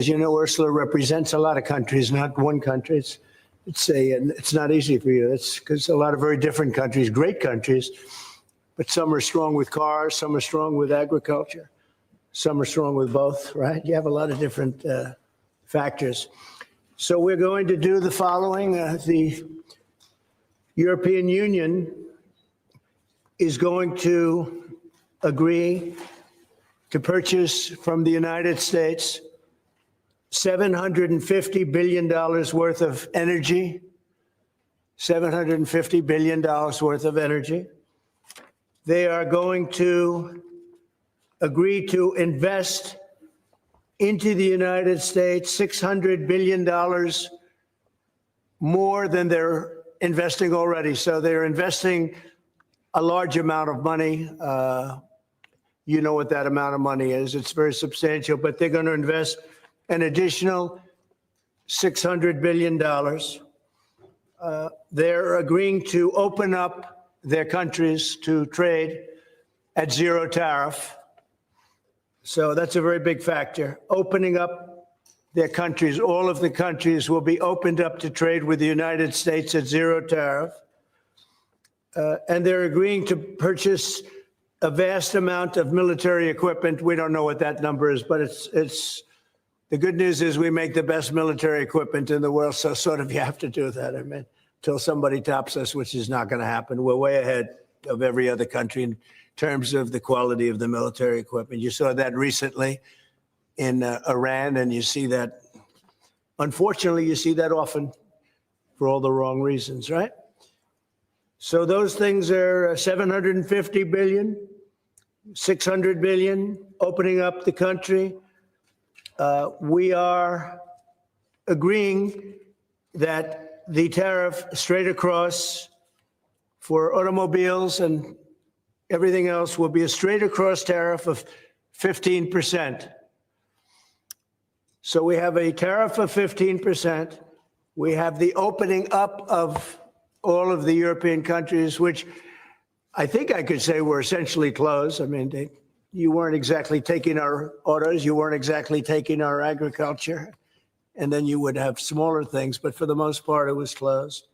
As you know, Ursula represents a lot of countries, not one country. It's not easy for you. It's because a lot of very different countries, great countries, but some are strong with cars, some are strong with agriculture, some are strong with both, right? You have a lot of different factors. So we're going to do the following. The European Union is going to agree to purchase from the United States $750 billion worth of energy, $750 billion worth of energy. They are going to agree to invest into the United States $600 billion more than they're investing already. So they're investing a large amount of money. You know what that amount of money is. It's very substantial, but they're going to invest an additional $600 billion. They're agreeing to open up their countries to trade at zero tariff. So that's a very big factor. Opening up their countries, all of the countries will be opened up to trade with the United States at zero tariff. And they're agreeing to purchase a vast amount of military equipment. We don't know what that number is, but it's the good news is we make the best military equipment in the world, so sort of you have to do that. I mean, until somebody tops us, which is not going to happen. We're way ahead of every other country in terms of the quality of the military equipment. You saw that recently in Iran, and you see that, unfortunately, you see that often for all the wrong reasons, right? So those things are 750 billion, 600 billion, opening up the country. We are agreeing that the tariff straight across for automobiles and everything else will be a straight across tariff of 15%. So we have a tariff of 15%. We have the opening up of all of the European countries, which I think I could say were essentially closed. I mean, you weren't exactly taking our autos, you weren't exactly taking our agriculture, and then you would have smaller things, but for the most part, it was closed.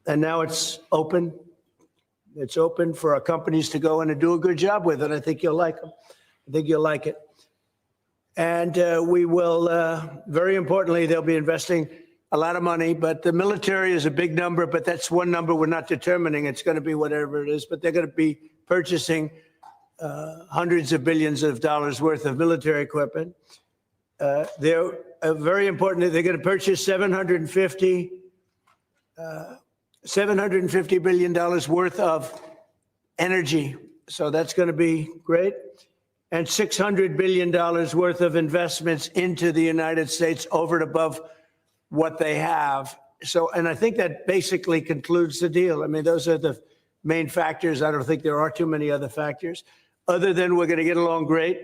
And now it's open. It's open for our companies to go in and do a good job with it. I think you'll like them. I think you'll like it. And we will, very importantly, they'll be investing a lot of money, but the military is a big number, but that's one number we're not determining. It's going to be whatever it is, but they're going to be purchasing hundreds of billions of dollars worth of military equipment. They're very important. They're going to purchase $750 billion worth of energy. So that's going to be great. And $600 billion worth of investments into the United States over and above what they have. So, and I think that basically concludes the deal. I mean, those are the main factors. I don't think there are too many other factors, other than we're going to get along great.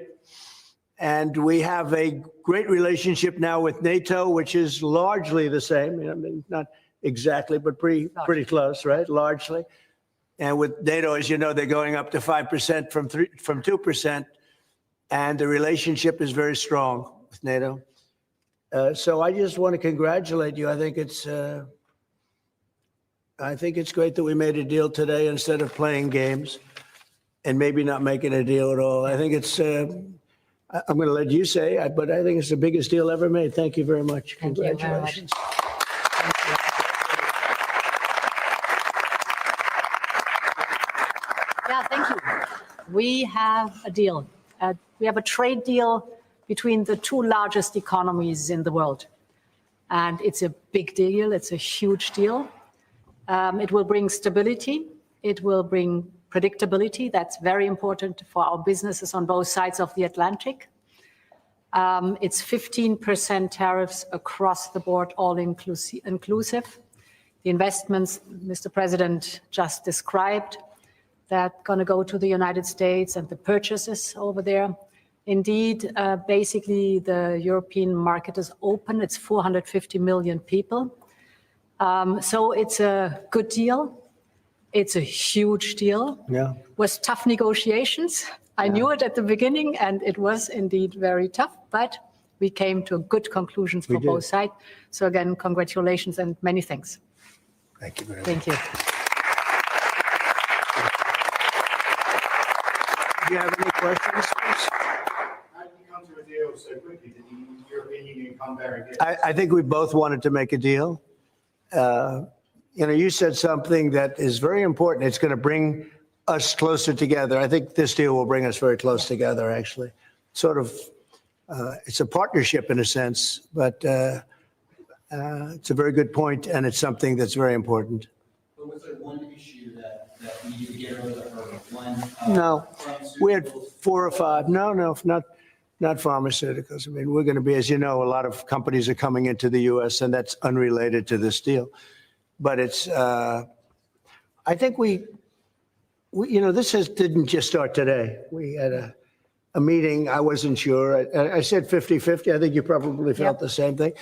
And we have a great relationship now with NATO, which is largely the same. I mean, not exactly, but pretty close, right? Largely. And with NATO, as you know, they're going up to 5% from 2%. And the relationship is very strong with NATO. So I just want to congratulate you. I think it's great that we made a deal today instead of playing games and maybe not making a deal at all. I think it's, I'm going to let you say, but I think it's the biggest deal ever made. Thank you very much. Congratulations. Yeah, thank you. We have a deal. We have a trade deal between the two largest economies in the world. And it's a big deal. It's a huge deal. It will bring stability. It will bring predictability. That's very important for our businesses on both sides of the Atlantic. It's 15% tariffs across the board, all inclusive. The investments Mr. President just described, that going to go to the United States and the purchases over there. Indeed, basically, the European market is open. It's 450 million people. So it's a good deal. It's a huge deal. Yeah. It was tough negotiations. I knew it at the beginning, and it was indeed very tough, but we came to good conclusions for did. both sides. So again, congratulations and many thanks. Thank you very much. Thank you. Do you have any questions? Please? How did you come to a deal so quickly? Did the European Union come there and get? I think we both wanted to make a deal. You said something that is very important. It's going to bring us closer together. I think this deal will bring us very close together, actually. Sort of, it's a partnership in a sense, but it's a very good point, and it's something that's very important. But was there one issue that we needed to get over the hurdle? One, No, we had pharmaceuticals? 4 or 5. No, not pharmaceuticals. I mean, we're going to be, as you know, a lot of companies are coming into the U.S., and that's unrelated to this deal. But it's, I think this didn't just start today. We had a meeting. I wasn't sure. I said 50-50. I think you probably felt the same thing.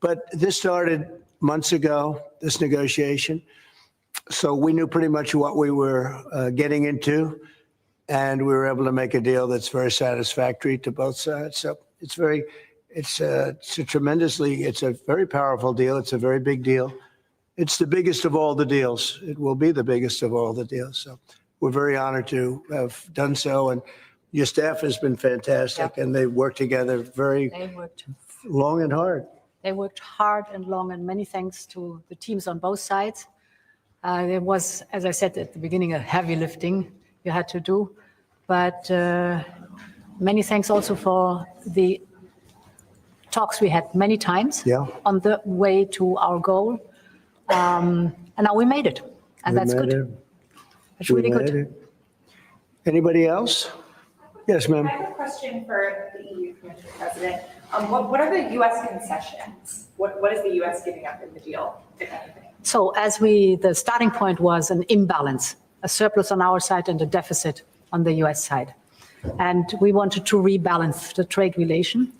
But this started months ago, this negotiation. So we knew pretty much what we were getting into, and we were able to make a deal that's very satisfactory to both sides. So it's a very powerful deal. It's a very big deal. It's the biggest of all the deals. It will be the biggest of all the deals. So we're very honored to have done so. And your staff has been fantastic, and they worked together very They worked long and hard. They worked hard and long, and many thanks to the teams on both sides. There was, as I said at the beginning, a heavy lifting you had to do. But many thanks also for the talks we had many times on the way to our goal. And now we made it, and that's good. It's really good. Anybody else? Yes, ma'am. I have a question for the EU Commission President. What are the U.S. concessions? What is the U.S. giving up in the deal, if anything? So the starting point was an imbalance, a surplus on our side and a deficit on the US side. And we wanted to rebalance the trade relation.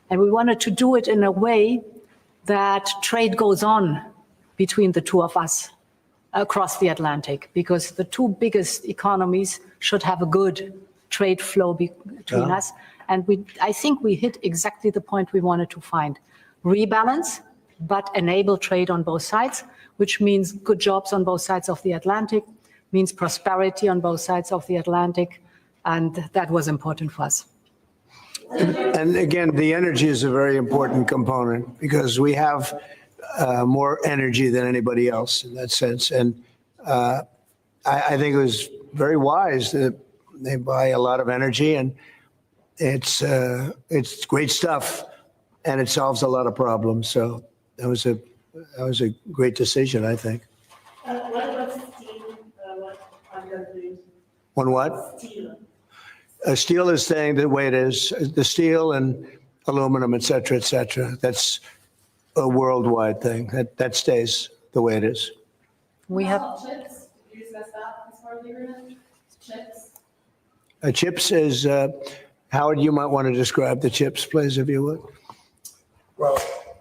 And we wanted to do it in a way that trade goes on between the two of us across the Atlantic, because the two biggest economies should have a good trade flow between us. And I think we hit exactly the point we wanted to find. Rebalance, but enable trade on both sides, which means good jobs on both sides of the Atlantic, means prosperity on both sides of the Atlantic, and that was important for us. And again, the energy is a very important component because we have more energy than anybody else in that sense. And I think it was very wise that they buy a lot of energy, and it's great stuff, and it solves a lot of problems. So that was a great decision, I think. What about steel? What are your views? On what? Steel. Steel is staying the way it is. The steel and aluminum, et cetera, that's a worldwide thing. That stays the way it is. We have Chips, did you discuss that as part of the agreement? Chips? Chips is, Howard, you might want to describe the chips, please, if you would. Well,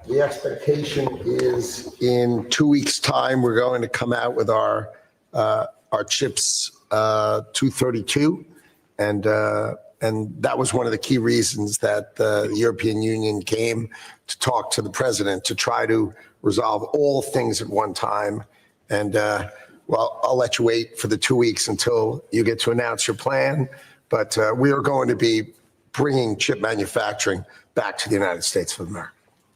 the expectation is in 2 weeks' time, we're going to come out with our chips 232. And that was one of the key reasons that the European Union came to talk to the president to try to resolve all things at one time. And well, I'll let you wait for the 2 weeks until you get to announce your plan. But we are going to be bringing chip manufacturing back to the United States of America.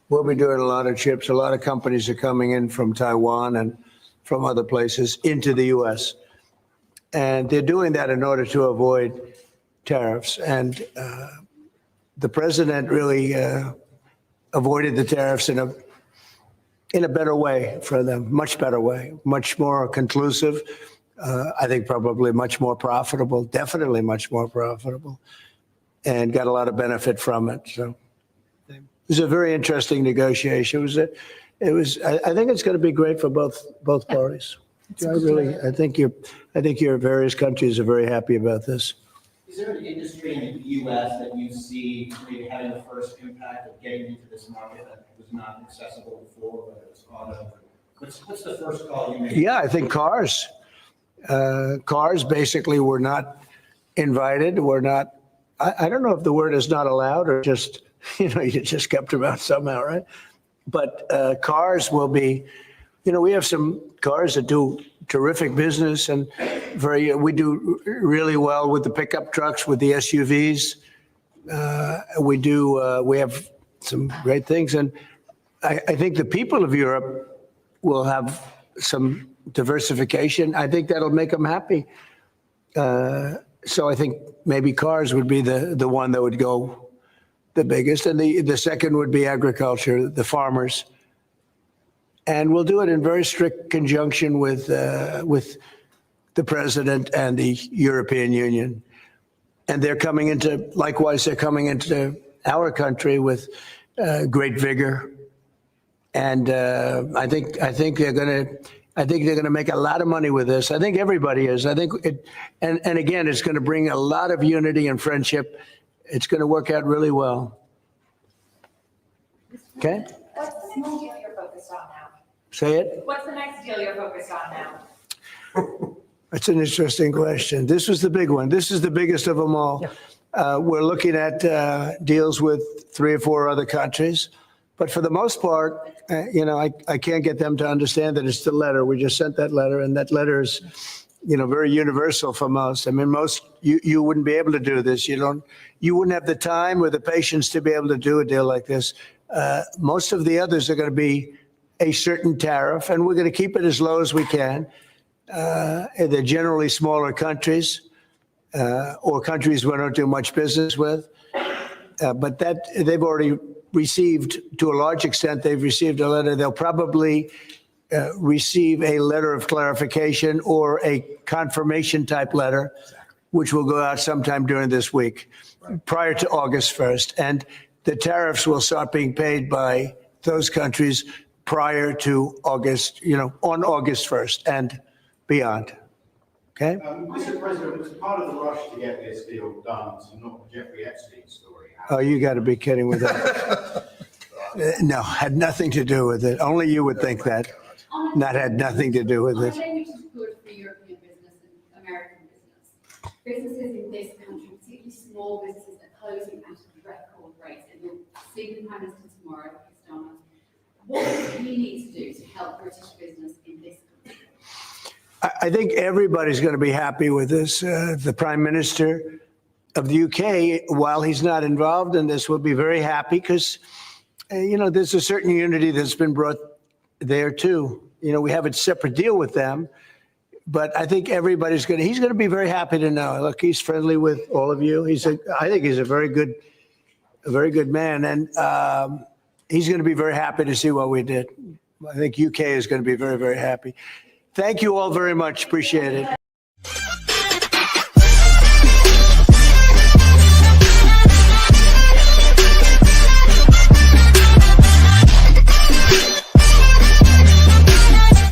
We'll be doing a lot of chips. A lot of companies are coming in from Taiwan and from other places into the U.S. And they're doing that in order to avoid tariffs. And the president really avoided the tariffs in a better way for them, much better way, much more conclusive. I think probably much more profitable, definitely much more profitable, and got a lot of benefit from it. So it was a very interesting negotiation. It was. I think it's going to be great for both parties. I think your various countries are very happy about this. Is there an industry in the U.S. that you see maybe having the first impact of getting into this market that was not accessible before, whether it's auto? What's the first call you made? Yeah, I think cars. Cars basically were not invited. Were not. I don't know if the word is not allowed or just You just kept around somehow, right? But cars will be, we have some cars that do terrific business and we do really well with the pickup trucks, with the SUVs. We have some great things. And I think the people of Europe will have some diversification. I think that'll make them happy. So I think maybe cars would be the one that would go the biggest. And the second would be agriculture, the farmers. And we'll do it in very strict conjunction with the president and the European Union. And likewise, they're coming into our country with great vigor. And I think they're going to make a lot of money with this. I think everybody is. I think and again, it's going to bring a lot of unity and friendship. It's going to work out really well. Okay? What's the next deal you're focused on now? Say it. What's the next deal you're focused on now? That's an interesting question. This was the big one. This is the biggest of them all. We're looking at deals with 3 or 4 other countries. But for the most part, I can't get them to understand that it's the letter. We just sent that letter, and that letter is, very universal for most. I mean, you wouldn't be able to do this. You wouldn't have the time or the patience to be able to do a deal like this. Most of the others are going to be a certain tariff, and we're going to keep it as low as we can. They're generally smaller countries or countries we don't do much business with. But that they've already received, to a large extent, they've received a letter. They'll probably receive a letter of clarification or a confirmation type letter, which will go out sometime during this week, prior to August 1st. And the tariffs will start being paid by those countries prior to August, on August 1st and beyond. Okay? Mr. President, was part of the rush to get this deal done to knock the Jeffrey Epstein story out? Oh, you got to be kidding with that. No, had nothing to do with it. Only you would think that. That had nothing to do with I it. think which is good for European business and American business. Businesses in this country, particularly small businesses, are closing at a record rate. And you'll see the Prime Minister tomorrow, Starmer. What do we need to do to help British business in this country? I think everybody's going to be happy with this. The Prime Minister of the UK, while he's not involved in this, will be very happy because, there's a certain unity that's been brought there too. We have a separate deal with them, but I think he's going to be very happy to know. Look, he's friendly with all of you. I think he's a very good man, and he's going to be very happy to see what we did. I think UK is going to be very, very happy. Thank you all very much. Appreciate it.